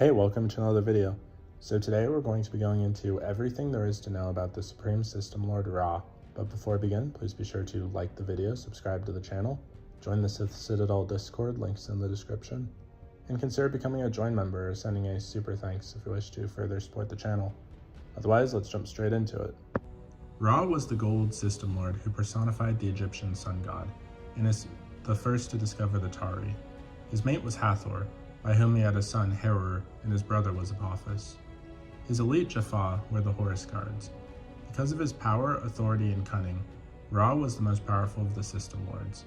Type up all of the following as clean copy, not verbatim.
Hey, welcome to another video. So today we're going to be going into everything there is to know about the Supreme System Lord Ra. But before I begin, please be sure to like the video, subscribe to the channel, join the Sith Citadel Discord, links in the description, and consider becoming a join member or sending a super thanks if you wish to further support the channel. Otherwise, let's jump straight into it. Ra was the GOA'ULD System Lord who personified the Egyptian sun god, and is the first to discover the Tari. His mate was Hathor, by whom he had a son Herer, and his brother was Apophis. His elite Jaffa were the Horus Guards. Because of his power, authority, and cunning, Ra was the most powerful of the System Lords.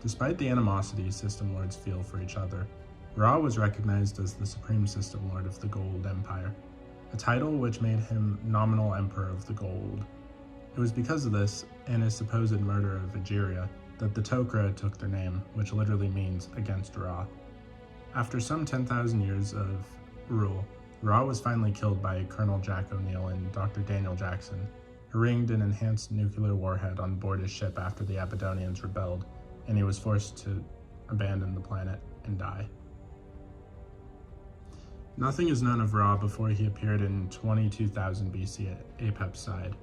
Despite the animosity System Lords feel for each other, Ra was recognized as the Supreme System Lord of the GOA'ULD Empire, a title which made him nominal Emperor of the GOA'ULD. It was because of this, and his supposed murder of Egeria, that the Tok'ra took their name, which literally means against Ra. After some 10,000 years of rule, Ra was finally killed by Colonel Jack O'Neill and Dr. Daniel Jackson, who ringed an enhanced nuclear warhead on board his ship after the Abydonians rebelled, and he was forced to abandon the planet and die. Nothing is known of Ra before he appeared in 22,000 BC at Apep's side,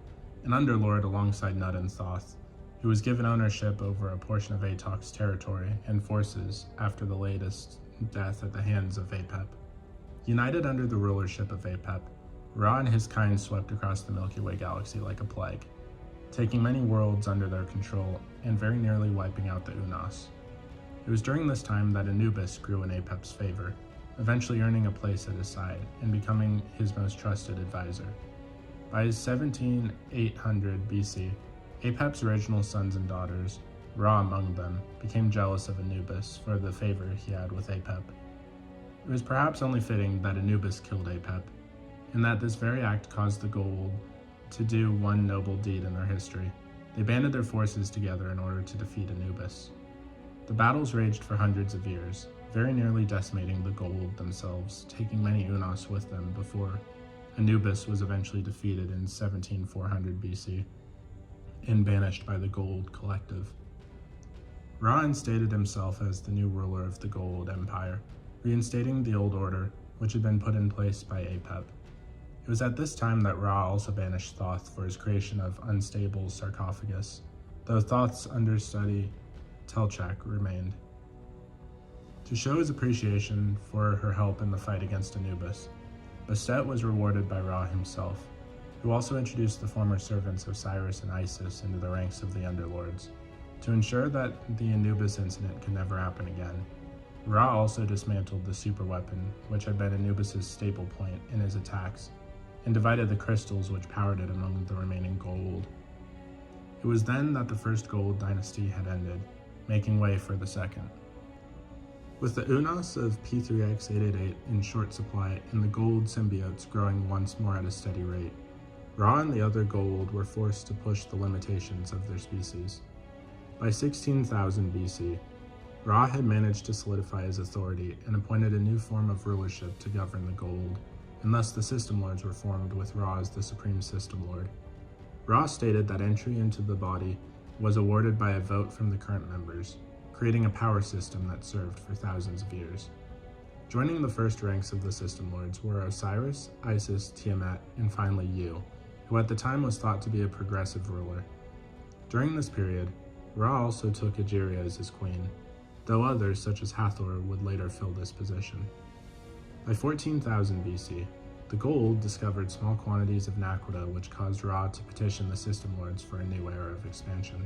an underlord alongside Nud and Thoth, who was given ownership over a portion of Atok's territory and forces after the latest death at the hands of Apep. United under the rulership of Apep, Ra and his kind swept across the Milky Way galaxy like a plague, taking many worlds under their control and very nearly wiping out the Unas. It was during this time that Anubis grew in Apep's favor, eventually earning a place at his side and becoming his most trusted advisor. By 17,800 BC, Apep's original sons and daughters, Ra among them, became jealous of Anubis for the favor he had with Apep. It was perhaps only fitting that Anubis killed Apep, and that this very act caused the GOA'ULD to do one noble deed in their history. They banded their forces together in order to defeat Anubis. The battles raged for hundreds of years, very nearly decimating the GOA'ULD themselves, taking many Unas with them before Anubis was eventually defeated in 17,400 BC and banished by the GOA'ULD collective. Ra instated himself as the new ruler of the GOA'ULD Empire, reinstating the old order, which had been put in place by Apep. It was at this time that Ra also banished Thoth for his creation of unstable sarcophagus, though Thoth's understudy Telchak remained. To show his appreciation for her help in the fight against Anubis, Bastet was rewarded by Ra himself, who also introduced the former servants of Cyrus and Isis into the ranks of the Underlords. To ensure that the Anubis incident could never happen again, Ra also dismantled the superweapon, which had been Anubis' staple point in his attacks, and divided the crystals which powered it among the remaining GOA'ULD. It was then that the first GOA'ULD dynasty had ended, making way for the second. With the Unas of P3X888 in short supply and the GOA'ULD symbiotes growing once more at a steady rate, Ra and the other GOA'ULD were forced to push the limitations of their species. By 16,000 BC, Ra had managed to solidify his authority and appointed a new form of rulership to govern the GOA'ULD, and thus the System Lords were formed with Ra as the Supreme System Lord. Ra stated that entry into the body was awarded by a vote from the current members, creating a power system that served for thousands of years. Joining the first ranks of the System Lords were Osiris, Isis, Tiamat, and finally Yu, who at the time was thought to be a progressive ruler. During this period, Ra also took Egeria as his queen, though others, such as Hathor, would later fill this position. By 14,000 BC, the GOA'ULD discovered small quantities of naquita, which caused Ra to petition the System Lords for a new era of expansion,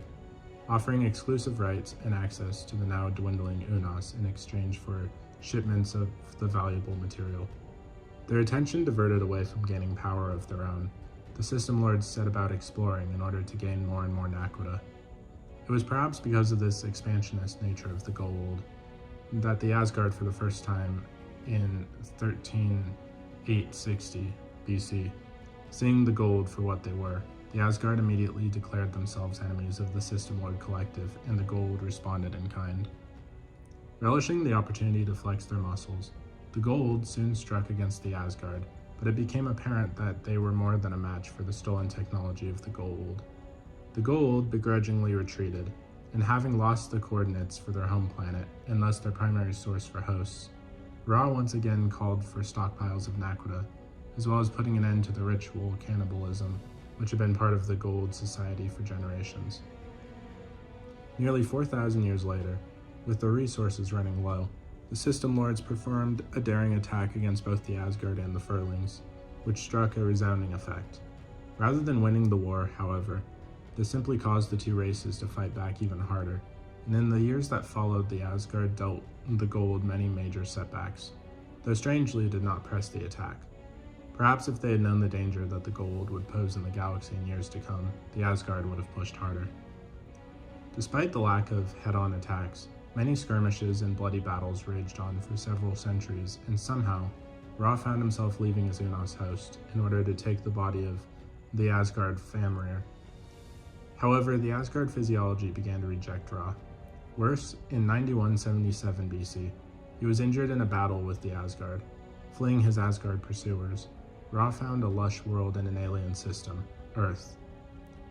offering exclusive rights and access to the now dwindling Unas in exchange for shipments of the valuable material. Their attention diverted away from gaining power of their own. The System Lords set about exploring in order to gain more and more naquita. It was perhaps because of this expansionist nature of the GOA'ULD that the Asgard, for the first time in 13,860 BC, seeing the GOA'ULD for what they were, the Asgard immediately declared themselves enemies of the System Lord collective, and the GOA'ULD responded in kind. Relishing the opportunity to flex their muscles, the GOA'ULD soon struck against the Asgard, but it became apparent that they were more than a match for the stolen technology of the GOA'ULD. The GOA'ULD begrudgingly retreated, and having lost the coordinates for their home planet, and thus their primary source for hosts, Ra once again called for stockpiles of naquita, as well as putting an end to the ritual cannibalism, which had been part of the GOA'ULD society for generations. Nearly 4,000 years later, with their resources running low, the System Lords performed a daring attack against both the Asgard and the Furlings, which struck a resounding effect. Rather than winning the war, however, this simply caused the two races to fight back even harder, and in the years that followed, the Asgard dealt the GOA'ULD many major setbacks, though strangely did not press the attack. Perhaps if they had known the danger that the GOA'ULD would pose in the galaxy in years to come, the Asgard would have pushed harder. Despite the lack of head-on attacks, many skirmishes and bloody battles raged on for several centuries, and somehow, Ra found himself leaving his Unos host in order to take the body of the Asgard Famrir. However, the Asgard physiology began to reject Ra. Worse, in 9177 BC, he was injured in a battle with the Asgard. Fleeing his Asgard pursuers, Ra found a lush world in an alien system, Earth.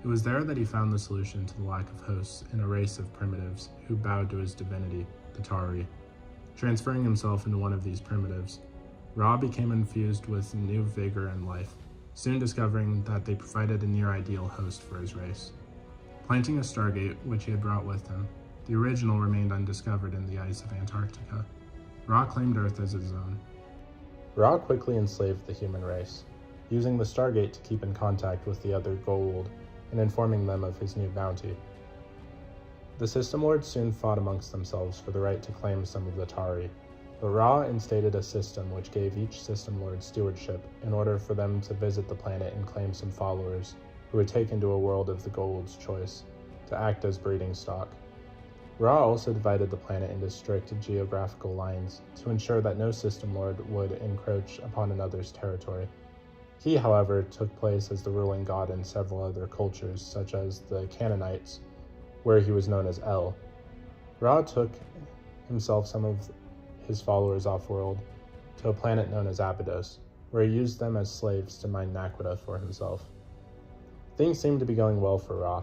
It was there that he found the solution to the lack of hosts in a race of primitives who bowed to his divinity, the Tari. Transferring himself into one of these primitives, Ra became infused with new vigor and life, soon discovering that they provided a near-ideal host for his race. Planting a Stargate, which he had brought with him, the original remained undiscovered in the ice of Antarctica. Ra claimed Earth as his own. Ra quickly enslaved the human race, using the Stargate to keep in contact with the other GOA'ULD and informing them of his new bounty. The System Lords soon fought amongst themselves for the right to claim some of the Tari, but Ra instated a system which gave each System Lord stewardship in order for them to visit the planet and claim some followers, who were taken to a world of the GOA'ULD's choice, to act as breeding stock. Ra also divided the planet into strict geographical lines to ensure that no System Lord would encroach upon another's territory. He, however, took place as the ruling god in several other cultures, such as the Canaanites, where he was known as El. Ra took himself some of his followers off-world to a planet known as Abydos, where he used them as slaves to mine naquita for himself. Things seemed to be going well for Ra,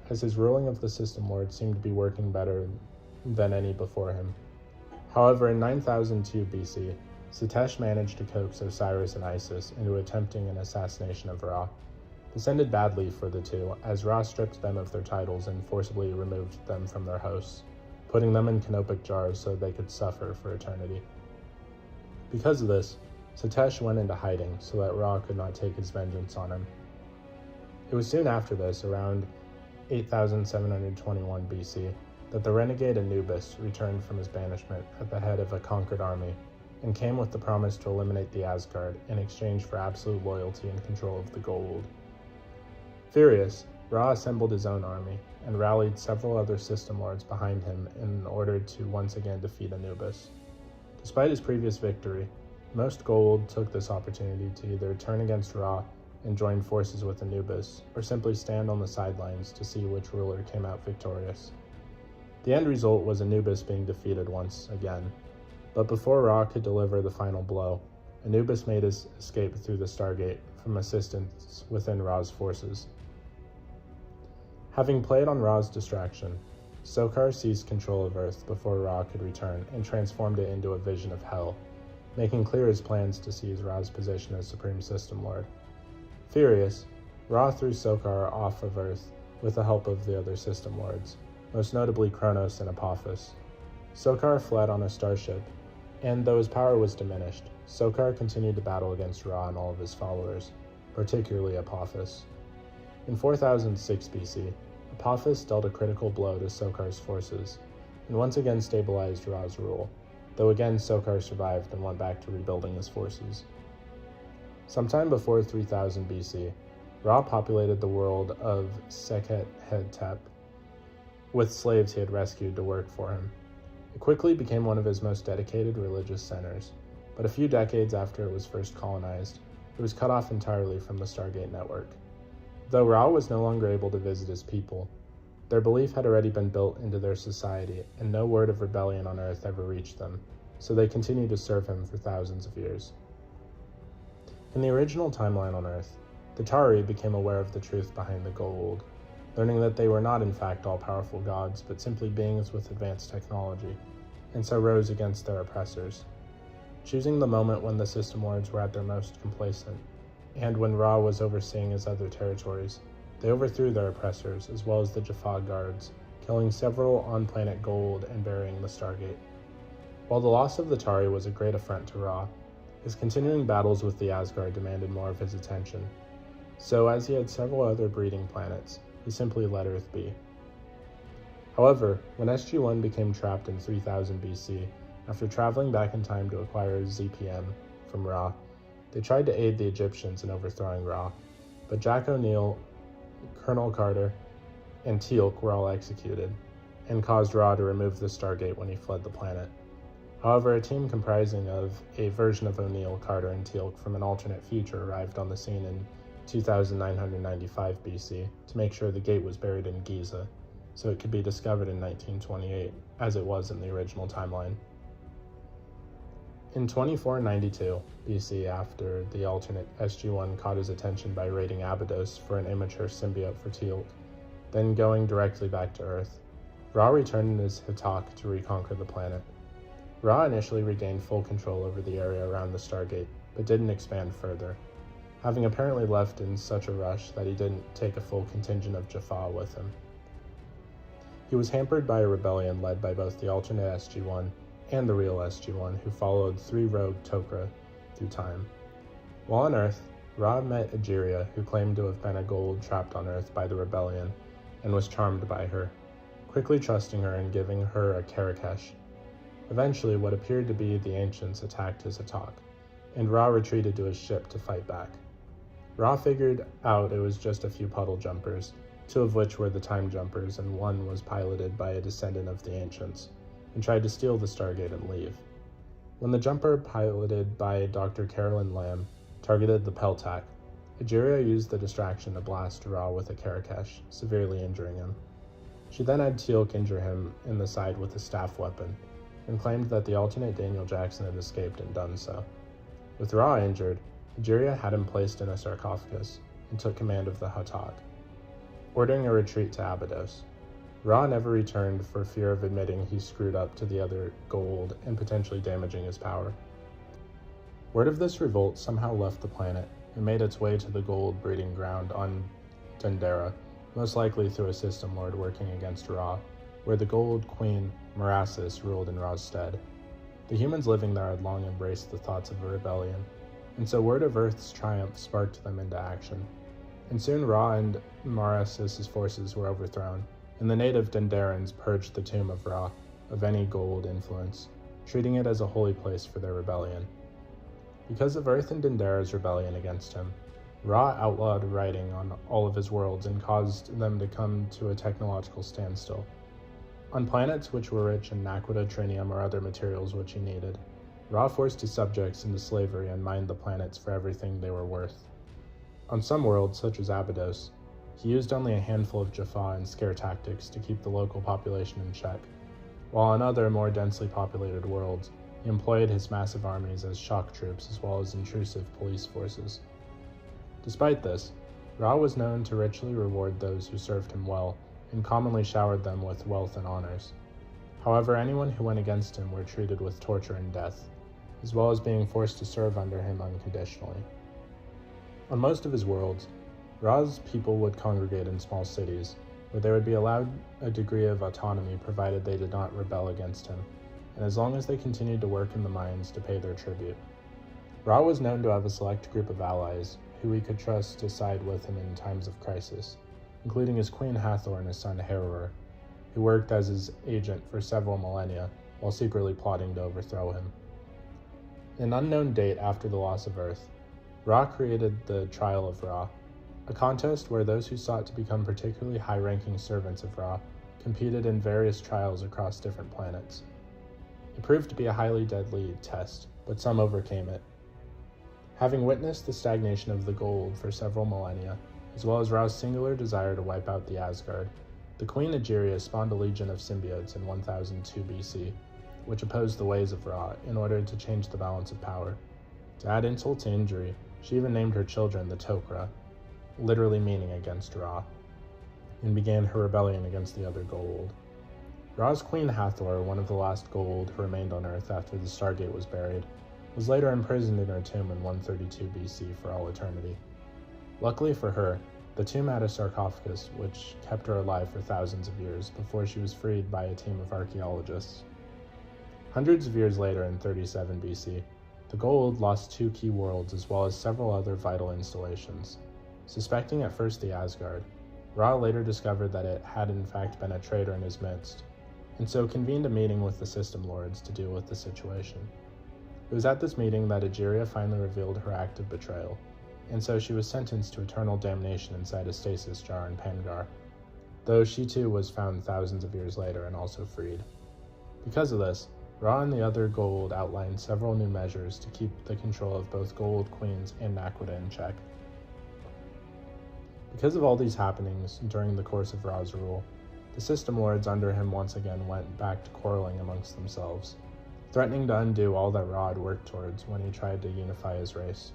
as his ruling of the System Lord seemed to be working better than any before him. However, in 9002 BC, Satesh managed to coax Osiris and Isis into attempting an assassination of Ra. This ended badly for the two, as Ra stripped them of their titles and forcibly removed them from their hosts, putting them in canopic jars so they could suffer for eternity. Because of this, Satesh went into hiding so that Ra could not take his vengeance on him. It was soon after this, around 8721 BC, that the renegade Anubis returned from his banishment at the head of a conquered army, and came with the promise to eliminate the Asgard in exchange for absolute loyalty and control of the GOA'ULD. Furious, Ra assembled his own army, and rallied several other System Lords behind him in order to once again defeat Anubis. Despite his previous victory, most GOA'ULD took this opportunity to either turn against Ra and join forces with Anubis, or simply stand on the sidelines to see which ruler came out victorious. The end result was Anubis being defeated once again, but before Ra could deliver the final blow, Anubis made his escape through the Stargate from assistance within Ra's forces. Having played on Ra's distraction, Sokar seized control of Earth before Ra could return and transformed it into a vision of hell, making clear his plans to seize Ra's position as Supreme System Lord. Furious, Ra threw Sokar off of Earth with the help of the other System Lords, most notably Kronos and Apophis. Sokar fled on a starship, and though his power was diminished, Sokar continued to battle against Ra and all of his followers, particularly Apophis. In 4006 BC, Apophis dealt a critical blow to Sokar's forces, and once again stabilized Ra's rule, though again Sokar survived and went back to rebuilding his forces. Sometime before 3000 BC, Ra populated the world of Sekhet Hetep with slaves he had rescued to work for him. It quickly became one of his most dedicated religious centers, but a few decades after it was first colonized, it was cut off entirely from the Stargate network. Though Ra was no longer able to visit his people, their belief had already been built into their society, and no word of rebellion on Earth ever reached them, so they continued to serve him for thousands of years. In the original timeline on Earth, the Tari became aware of the truth behind the GOA'ULD, learning that they were not in fact all-powerful gods, but simply beings with advanced technology, and so rose against their oppressors. choosing the moment when the system lords were at their most complacent, and when Ra was overseeing his other territories. They overthrew their oppressors, as well as the Jaffa guards, killing several on planet GOA'ULD and burying the Stargate. While the loss of the Tari was a great affront to Ra, his continuing battles with the Asgard demanded more of his attention. So, as he had several other breeding planets, he simply let Earth be. However, when SG1 became trapped in 3000 BC, after traveling back in time to acquire ZPM from Ra, they tried to aid the Egyptians in overthrowing Ra, but Jack O'Neill, Colonel Carter, and Teal'c were all executed, and caused Ra to remove the Stargate when he fled the planet. However, a team comprising of a version of O'Neill, Carter, and Teal'c from an alternate future arrived on the scene in 2995 BC to make sure the gate was buried in Giza, so it could be discovered in 1928, as it was in the original timeline. In 2492 BC, after the alternate SG1 caught his attention by raiding Abydos for an immature symbiote for Teal'c, then going directly back to Earth, Ra returned in his Hatak to reconquer the planet. Ra initially regained full control over the area around the Stargate, but didn't expand further, having apparently left in such a rush that he didn't take a full contingent of Jaffa with him. He was hampered by a rebellion led by both the alternate SG1 and the real SG1, who followed 3 rogue Tok'ra through time. While on Earth, Ra met Egeria, who claimed to have been a GOA'ULD trapped on Earth by the rebellion, and was charmed by her, quickly trusting her and giving her a Karakesh. Eventually, what appeared to be the Ancients attacked his Hatak, and Ra retreated to his ship to fight back. Ra figured out it was just a few puddle jumpers, 2 of which were the time jumpers and 1 was piloted by a descendant of the Ancients, and tried to steal the Stargate and leave. When the jumper, piloted by Dr. Carolyn Lamb, targeted the Peltac, Egeria used the distraction to blast Ra with a Karakesh, severely injuring him. She then had Teal'c injure him in the side with a staff weapon, and claimed that the alternate Daniel Jackson had escaped and done so. With Ra injured, Egeria had him placed in a sarcophagus and took command of the Hatak, ordering a retreat to Abydos. Ra never returned for fear of admitting he screwed up to the other GOA'ULD and potentially damaging his power. Word of this revolt somehow left the planet and made its way to the GOA'ULD breeding ground on Dendera, most likely through a system lord working against Ra, where the GOA'ULD queen, Merasis, ruled in Ra's stead. The humans living there had long embraced the thoughts of a rebellion, and so word of Earth's triumph sparked them into action. And soon Ra and Merasis' forces were overthrown, and the native Denderans purged the tomb of Ra of any GOA'ULD influence, treating it as a holy place for their rebellion. Because of Earth and Dendera's rebellion against him, Ra outlawed writing on all of his worlds and caused them to come to a technological standstill. On planets which were rich in naquita, trinium, or other materials which he needed, Ra forced his subjects into slavery and mined the planets for everything they were worth. On some worlds, such as Abydos, he used only a handful of Jaffa and scare tactics to keep the local population in check, while on other, more densely populated worlds, he employed his massive armies as shock troops as well as intrusive police forces. Despite this, Ra was known to richly reward those who served him well, and commonly showered them with wealth and honors. However, anyone who went against him were treated with torture and death, as well as being forced to serve under him unconditionally. On most of his worlds, Ra's people would congregate in small cities, where they would be allowed a degree of autonomy provided they did not rebel against him, and as long as they continued to work in the mines to pay their tribute. Ra was known to have a select group of allies who he could trust to side with him in times of crisis, including his queen Hathor and his son Harrower, who worked as his agent for several millennia while secretly plotting to overthrow him. In an unknown date after the loss of Earth, Ra created the Trial of Ra, a contest where those who sought to become particularly high-ranking servants of Ra competed in various trials across different planets. It proved to be a highly deadly test, but some overcame it. Having witnessed the stagnation of the GOA'ULD for several millennia, as well as Ra's singular desire to wipe out the Asgard, the Queen Egeria spawned a legion of symbiotes in 1002 BC, which opposed the ways of Ra in order to change the balance of power. To add insult to injury, she even named her children the Tok'ra, literally meaning against Ra, and began her rebellion against the other GOA'ULD. Ra's queen Hathor, one of the last GOA'ULD who remained on Earth after the Stargate was buried, was later imprisoned in her tomb in 132 BC for all eternity. Luckily for her, the tomb had a sarcophagus which kept her alive for thousands of years before she was freed by a team of archaeologists. Hundreds of years later, in 37 BC, the GOA'ULD lost 2 key worlds as well as several other vital installations. Suspecting at first the Asgard, Ra later discovered that it had in fact been a traitor in his midst, and so convened a meeting with the System Lords to deal with the situation. It was at this meeting that Egeria finally revealed her act of betrayal, and so she was sentenced to eternal damnation inside a stasis jar in Pangar, though she too was found thousands of years later and also freed. Because of this, Ra and the other GOA'ULD outlined several new measures to keep the control of both GOA'ULD queens and Naquadah in check. Because of all these happenings during the course of Ra's rule, the System Lords under him once again went back to quarreling amongst themselves, threatening to undo all that Ra had worked towards when he tried to unify his race.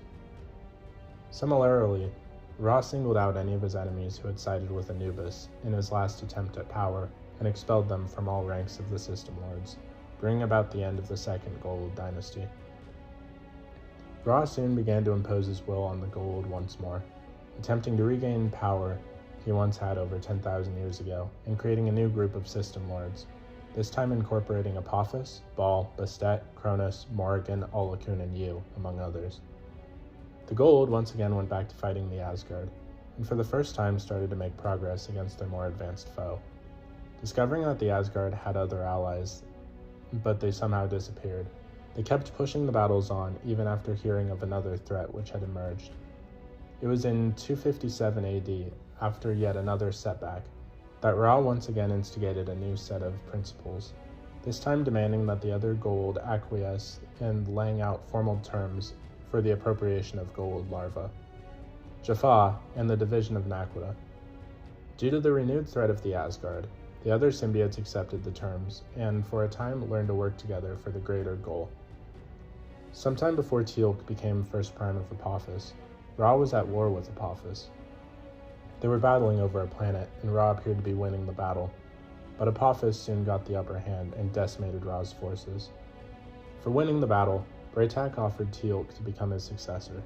Similarly, Ra singled out any of his enemies who had sided with Anubis in his last attempt at power and expelled them from all ranks of the System Lords, bringing about the end of the second GOA'ULD dynasty. Ra soon began to impose his will on the GOA'ULD once more, attempting to regain power he once had over 10,000 years ago, and creating a new group of System Lords, this time incorporating Apophis, Baal, Bastet, Cronus, Morrigan, Olokun, and Yu, among others. The GOA'ULD once again went back to fighting the Asgard, and for the first time started to make progress against their more advanced foe. Discovering that the Asgard had other allies, but they somehow disappeared, they kept pushing the battles on even after hearing of another threat which had emerged. It was in 257 AD, after yet another setback, that Ra once again instigated a new set of principles, this time demanding that the other GOA'ULD acquiesce in laying out formal terms for the appropriation of GOA'ULD larvae, Jaffa, and the division of Naquadah. Due to the renewed threat of the Asgard, the other symbiotes accepted the terms, and for a time learned to work together for the greater goal. Sometime before Teal'c became first prime of Apophis, Ra was at war with Apophis. They were battling over a planet, and Ra appeared to be winning the battle, but Apophis soon got the upper hand and decimated Ra's forces. For winning the battle, Gregtech offered Teal'c to become his successor.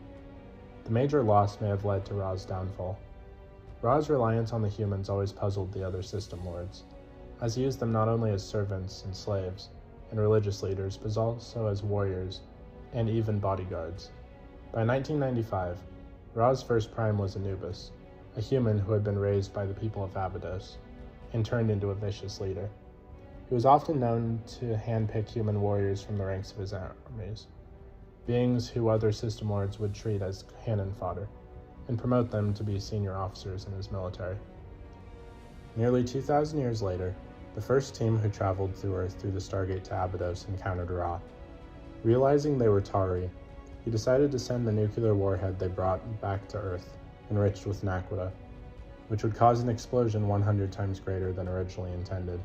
The major loss may have led to Ra's downfall. Ra's reliance on the humans always puzzled the other System Lords, as he used them not only as servants and slaves and religious leaders, but also as warriors and even bodyguards. By 1995, Ra's first prime was Anubis, a human who had been raised by the people of Abydos and turned into a vicious leader. He was often known to handpick human warriors from the ranks of his armies, beings who other System Lords would treat as cannon fodder, and promote them to be senior officers in his military. Nearly 2,000 years later, the first team who traveled through Earth through the Stargate to Abydos encountered Ra. Realizing they were Tari, he decided to send the nuclear warhead they brought back to Earth, enriched with Naquadah, which would cause an explosion 100 times greater than originally intended.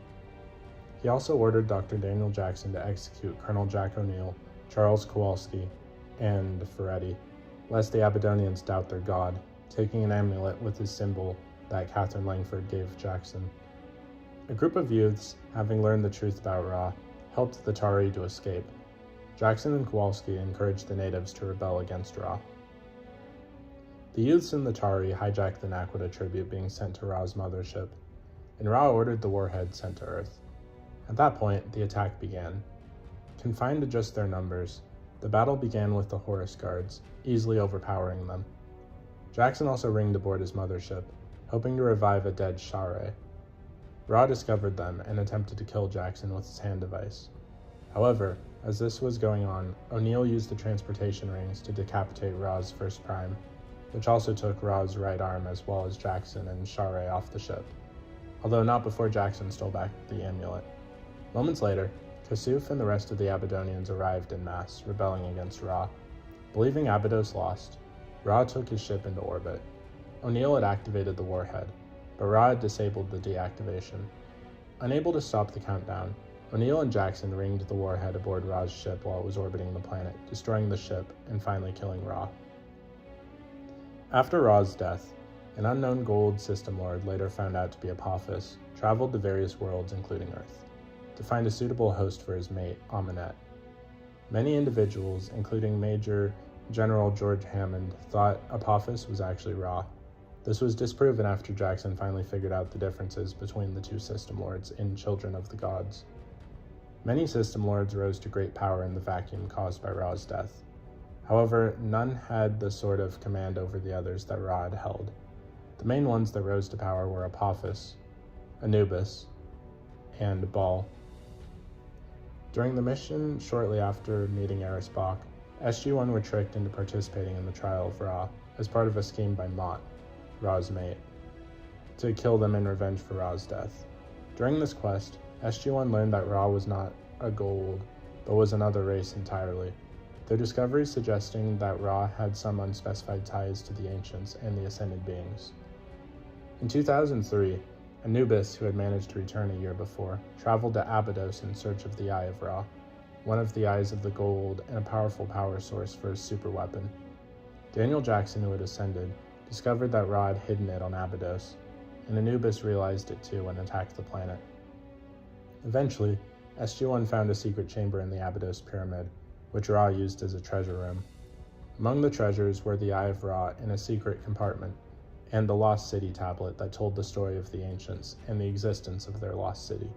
He also ordered Dr. Daniel Jackson to execute Colonel Jack O'Neill, Charles Kowalski, and Ferretti, lest the Abydonians doubt their god, taking an amulet with his symbol that Catherine Langford gave Jackson. A group of youths, having learned the truth about Ra, helped the Tari to escape. Jackson and Kowalski encouraged the natives to rebel against Ra. The youths and the Tari hijacked the Naquadah tribute being sent to Ra's mothership, and Ra ordered the warhead sent to Earth. At that point, the attack began. Confined to just their numbers, the battle began with the Horus Guards, easily overpowering them. Jackson also ringed aboard his mothership, hoping to revive a dead Share. Ra discovered them and attempted to kill Jackson with his hand device. However, as this was going on, O'Neill used the transportation rings to decapitate Ra's first prime, which also took Ra's right arm as well as Jackson and Share off the ship, although not before Jackson stole back the amulet. Moments later, Kasuf and the rest of the Abydonians arrived en masse, rebelling against Ra. Believing Abydos lost, Ra took his ship into orbit. O'Neill had activated the warhead, but Ra had disabled the deactivation. Unable to stop the countdown, O'Neill and Jackson ringed the warhead aboard Ra's ship while it was orbiting the planet, destroying the ship and finally killing Ra. After Ra's death, an unknown GOA'ULD System Lord, later found out to be Apophis, traveled to various worlds including Earth, to find a suitable host for his mate, Amenet. Many individuals, including Major General George Hammond, thought Apophis was actually Ra. This was disproven after Jackson finally figured out the differences between the two System Lords in Children of the Gods. Many System Lords rose to great power in the vacuum caused by Ra's death. However, none had the sort of command over the others that Ra had held. The main ones that rose to power were Apophis, Anubis, and Baal. During the mission shortly after meeting Erisbach, SG1 were tricked into participating in the trial of Ra as part of a scheme by Mott, Ra's mate, to kill them in revenge for Ra's death. During this quest, SG1 learned that Ra was not a GOA'ULD, but was another race entirely, their discoveries suggesting that Ra had some unspecified ties to the Ancients and the Ascended Beings. In 2003, Anubis, who had managed to return a year before, traveled to Abydos in search of the Eye of Ra, one of the eyes of the GOA'ULD and a powerful power source for his superweapon. Daniel Jackson, who had ascended, discovered that Ra had hidden it on Abydos, and Anubis realized it too and attacked the planet. Eventually, SG1 found a secret chamber in the Abydos pyramid, which Ra used as a treasure room. Among the treasures were the Eye of Ra in a secret compartment, and the Lost City tablet that told the story of the Ancients and the existence of their lost city.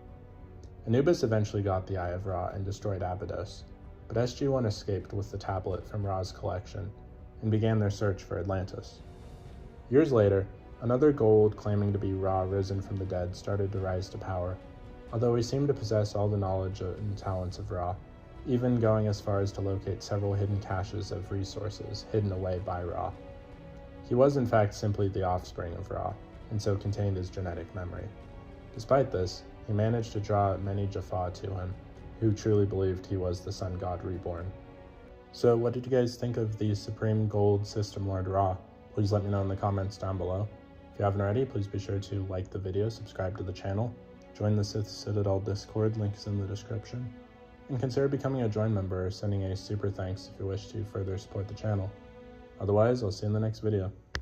Anubis eventually got the Eye of Ra and destroyed Abydos, but SG1 escaped with the tablet from Ra's collection and began their search for Atlantis. Years later, another GOA'ULD claiming to be Ra risen from the dead started to rise to power, although he seemed to possess all the knowledge and talents of Ra, even going as far as to locate several hidden caches of resources hidden away by Ra. He was in fact simply the offspring of Ra, and so contained his genetic memory. Despite this, he managed to draw many Jaffa to him, who truly believed he was the Sun God reborn. So what did you guys think of the Supreme GOA'ULD System Lord Ra? Please let me know in the comments down below. If you haven't already, please be sure to like the video, subscribe to the channel, join the Sith Citadel Discord, links in the description, and consider becoming a join member or sending a super thanks if you wish to further support the channel. Otherwise, I'll see you in the next video.